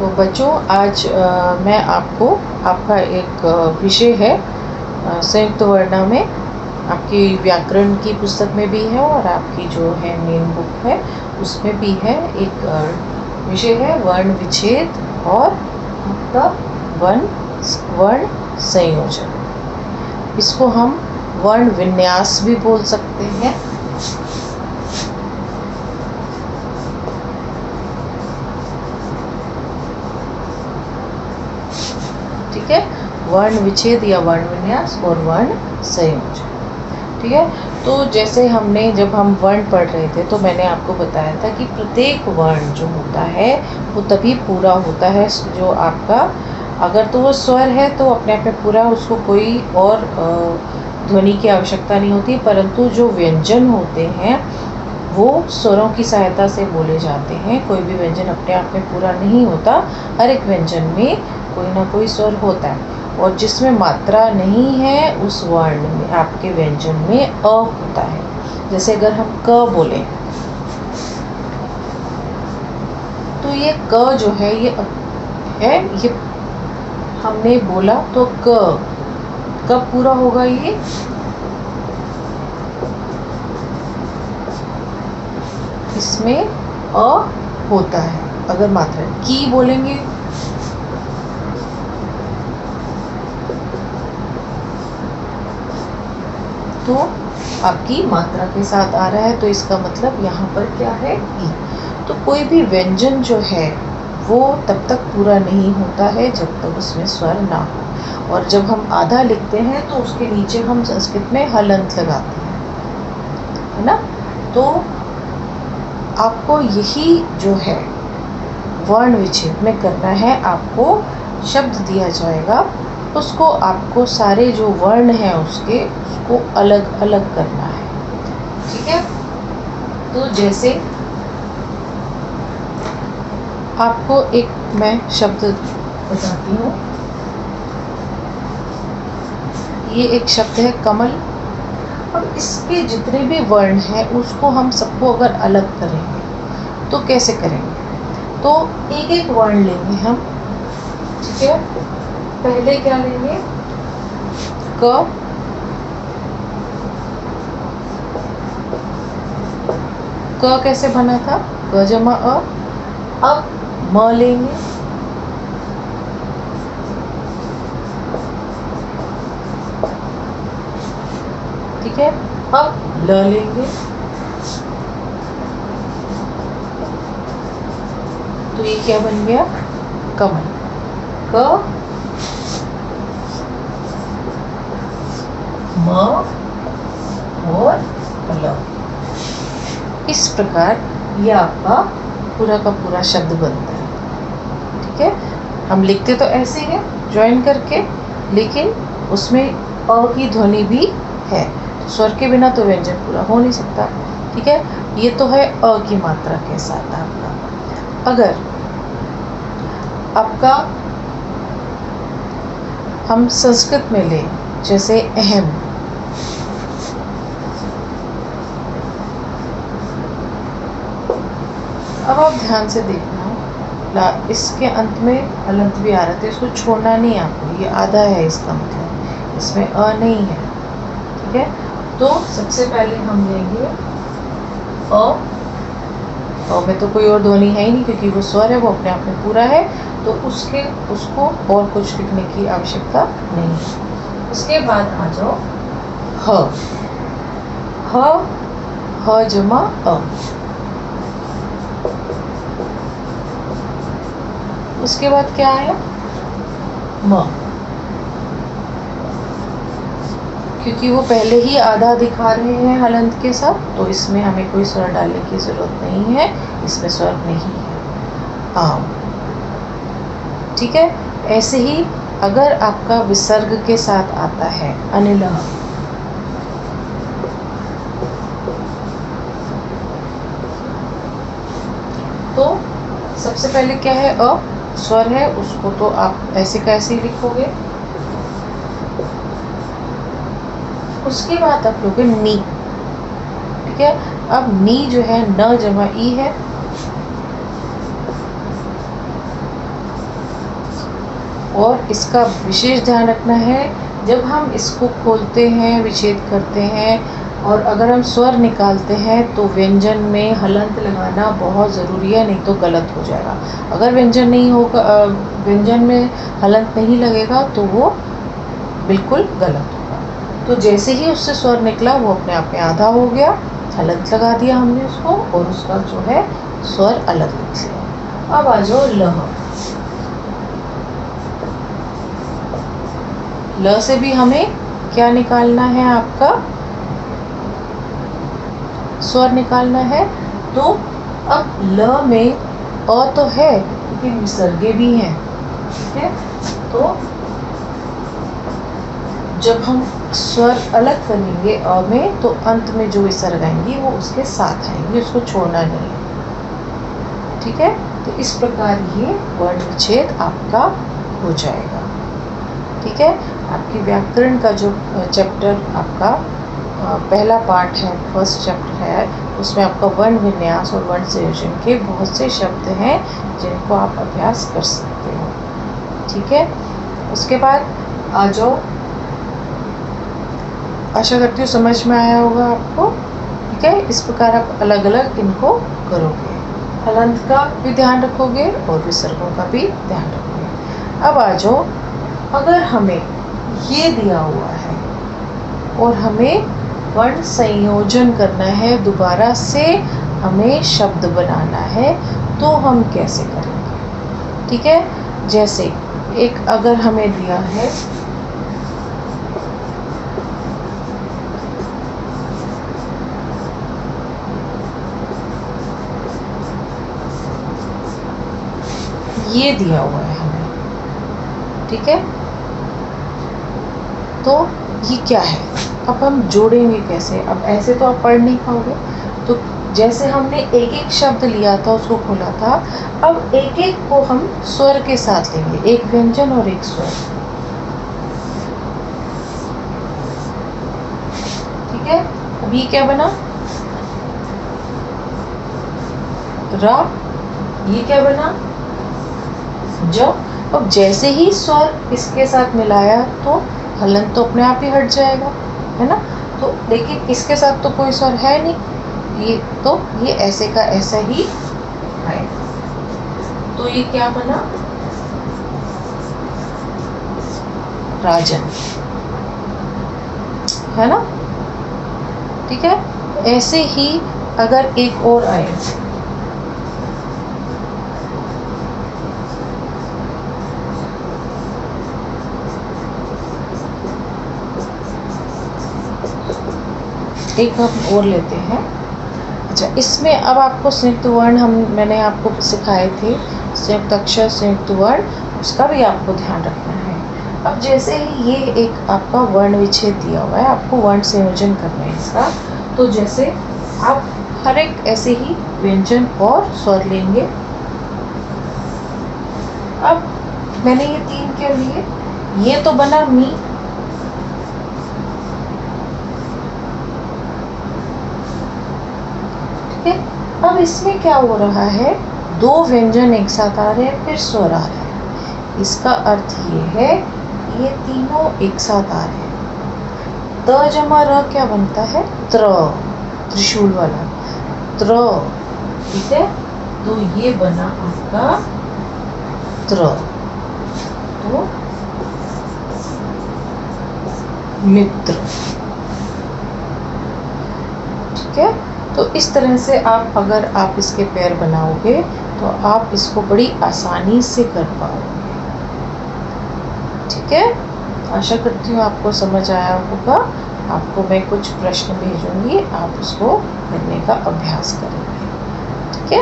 तो बच्चों आज मैं आपको आपका एक विषय है संयुक्त वर्णा में आपकी व्याकरण की पुस्तक में भी है और आपकी जो है मेन बुक है उसमें भी है। एक विषय है वर्ण विच्छेद और आपका वर्ण संयोजन। इसको हम वर्ण विन्यास भी बोल सकते हैं। ठीक है, वर्ण विच्छेद या वर्ण विन्यास और वर्ण संयोजन। ठीक है, तो जैसे हमने जब हम वर्ण पढ़ रहे थे तो मैंने आपको बताया था कि प्रत्येक वर्ण जो होता है वो तभी पूरा होता है जो आपका, अगर तो वो स्वर है तो अपने आप में पूरा, उसको कोई और ध्वनि की आवश्यकता नहीं होती, परंतु जो व्यंजन होते हैं वो स्वरों की सहायता से बोले जाते हैं। कोई भी व्यंजन अपने आप में पूरा नहीं होता, हर एक व्यंजन में कोई ना कोई स्वर होता है और जिसमें मात्रा नहीं है उस वर्ण में, आपके व्यंजन में अ होता है। जैसे अगर हम क बोले तो ये क जो है ये हमने बोला तो क कब पूरा होगा? ये इसमें अ होता है। अगर मात्रा की बोलेंगे तो आपकी मात्रा के साथ आ रहा है, तो इसका मतलब यहाँ पर क्या है? ई। तो कोई भी व्यंजन जो है वो तब तक पूरा नहीं होता है जब तक उसमें स्वर ना हो। और जब हम आधा लिखते हैं तो उसके नीचे हम संस्कृत में हलंत लगाते हैं, है ना। तो आपको यही जो है वर्ण विच्छेद में करना है। आपको शब्द दिया जाएगा, उसको आपको सारे जो वर्ण हैं उसको अलग अलग करना है। ठीक है, तो जैसे आपको एक मैं शब्द बताती हूँ। ये एक शब्द है कमल। अब इसके जितने भी वर्ण हैं उसको हम सबको अगर अलग करेंगे तो कैसे करेंगे? तो एक एक वर्ण लेंगे हम। ठीक है, पहले क्या लेंगे? क। क कैसे बना था? क जमा अ। अब म लेंगे। ठीक है, अब ल लेंगे। तो ये क्या बन गया? कमल। क म और ल। इस प्रकार ये आपका पूरा का पूरा शब्द बनता है। ठीक है, हम लिखते तो ऐसे हैं ज्वाइन करके, लेकिन उसमें अ की ध्वनि भी है। स्वर के बिना तो व्यंजन पूरा हो नहीं सकता। ठीक है, ये तो है अ की मात्रा के साथ आपका। अगर आपका हम संस्कृत में लें, जैसे अहम, अब आप ध्यान से देखना, इसके अंत में हलंत भी आ रहा था, इसको छोड़ना नहीं आपको। ये आधा है, इसका मतलब इसमें अ नहीं है। ठीक है, तो सबसे पहले हम लेंगे अ में तो कोई और ध्वनि है ही नहीं क्योंकि वो स्वर है, वो अपने आप में पूरा है, तो उसको और कुछ लिखने की आवश्यकता नहीं है। उसके बाद आ जाओ ह जमा अ। उसके बाद क्या है? म। क्योंकि वो पहले ही आधा दिखा रहे हैं हलंत के साथ, तो इसमें हमें कोई स्वर डालने की जरूरत नहीं है, इसमें स्वर नहीं है। आम। ठीक है, ऐसे ही अगर आपका विसर्ग के साथ आता है अनिल, तो सबसे पहले क्या है? अ स्वर है, उसको तो आप ऐसे कैसे लिखोगे। उसके बाद आप लोगे नी। ठीक है, अब नी जो है न जमा ई है। और इसका विशेष ध्यान रखना है, जब हम इसको खोलते हैं, विच्छेद करते हैं और अगर हम स्वर निकालते हैं तो व्यंजन में हलंत लगाना बहुत ज़रूरी है, नहीं तो गलत हो जाएगा। अगर व्यंजन नहीं होगा, व्यंजन में हलंत नहीं लगेगा तो वो बिल्कुल गलत होगा। तो जैसे ही उससे स्वर निकला वो अपने आप में आधा हो गया, हलंत लगा दिया हमने उसको और उसका जो है स्वर अलग लिख लिया। अब आ जाओ लह। ल से भी हमें क्या निकालना है, आपका स्वर निकालना है। तो अब ल में अ तो है लेकिन विसर्गे भी हैं, ठीक है। तो जब हम स्वर अलग करेंगे अ में, तो अंत में जो विसर्ग आएंगी वो उसके साथ आएंगी, उसको छोड़ना नहीं है, ठीक है। तो इस प्रकार ये वर्ण विच्छेद आपका हो जाएगा, ठीक है। आपकी व्याकरण का जो चैप्टर आपका पहला पार्ट है, फर्स्ट चैप्टर है, उसमें आपका वर्ण विन्यास और वर्ण संयोजन के बहुत से शब्द हैं जिनको आप अभ्यास कर सकते हो, ठीक है। उसके बाद आ जाओ, आशा करती हूँ समझ में आया होगा आपको, ठीक है। इस प्रकार आप अलग अलग इनको करोगे, हलंत का भी ध्यान रखोगे और विसर्गों का भी ध्यान रखोगे। अब आ जाओ, अगर हमें ये दिया हुआ है और हमें वर्ण संयोजन करना है, दोबारा से हमें शब्द बनाना है, तो हम कैसे करेंगे, ठीक है। जैसे एक अगर हमें दिया है ये दिया हुआ है हमें, ठीक है। तो ये क्या है, अब हम जोड़ेंगे कैसे। अब ऐसे तो आप पढ़ नहीं पाओगे, तो जैसे हमने एक एक शब्द लिया था, उसको खोला था, अब एक एक को हम स्वर के साथ लेंगे, एक व्यंजन और एक स्वर, ठीक है। अब ये क्या बना, रा, ये क्या बना, ज। अब जैसे ही स्वर इसके साथ मिलाया तो हलंत तो अपने आप ही हट जाएगा, है ना। तो लेकिन इसके साथ तो कोई स्वर है नहीं, ये तो ये ऐसे का ऐसा ही आएगा। तो ये क्या बना, राजन, है ना, ठीक है। ऐसे ही अगर एक और आए, एक हम और लेते हैं। अच्छा, इसमें अब आपको संयुक्त वर्ण मैंने आपको सिखाए थे, संयुक्त अक्षर, संयुक्त वर्ण, उसका भी आपको ध्यान रखना है। अब जैसे ही ये एक आपका वर्ण विच्छेद दिया हुआ है, आपको वर्ण संयोजन करना है इसका, तो जैसे आप हर एक ऐसे ही व्यंजन और स्वर लेंगे। अब मैंने ये 3 क्यों लिए, ये तो बना मी, अब इसमें क्या हो रहा है, 2 व्यंजन एक साथ आ रहे हैं, फिर स्वर आ रहा है। इसका अर्थ ये है ये तीनों एक साथ आ रहे हैं। त जमा र क्या बनता है, त्र, त्रिशूल वाला त्र, ठीक है। तो ये बना आपका त्र, तो मित्र, ठीक है। तो इस तरह से आप अगर आप इसके पैर बनाओगे तो आप इसको बड़ी आसानी से कर पाओगे, ठीक है। आशा करती हूँ आपको समझ आया होगा। आपको मैं कुछ प्रश्न भेजूंगी, आप उसको करने का अभ्यास करेंगे, ठीक है।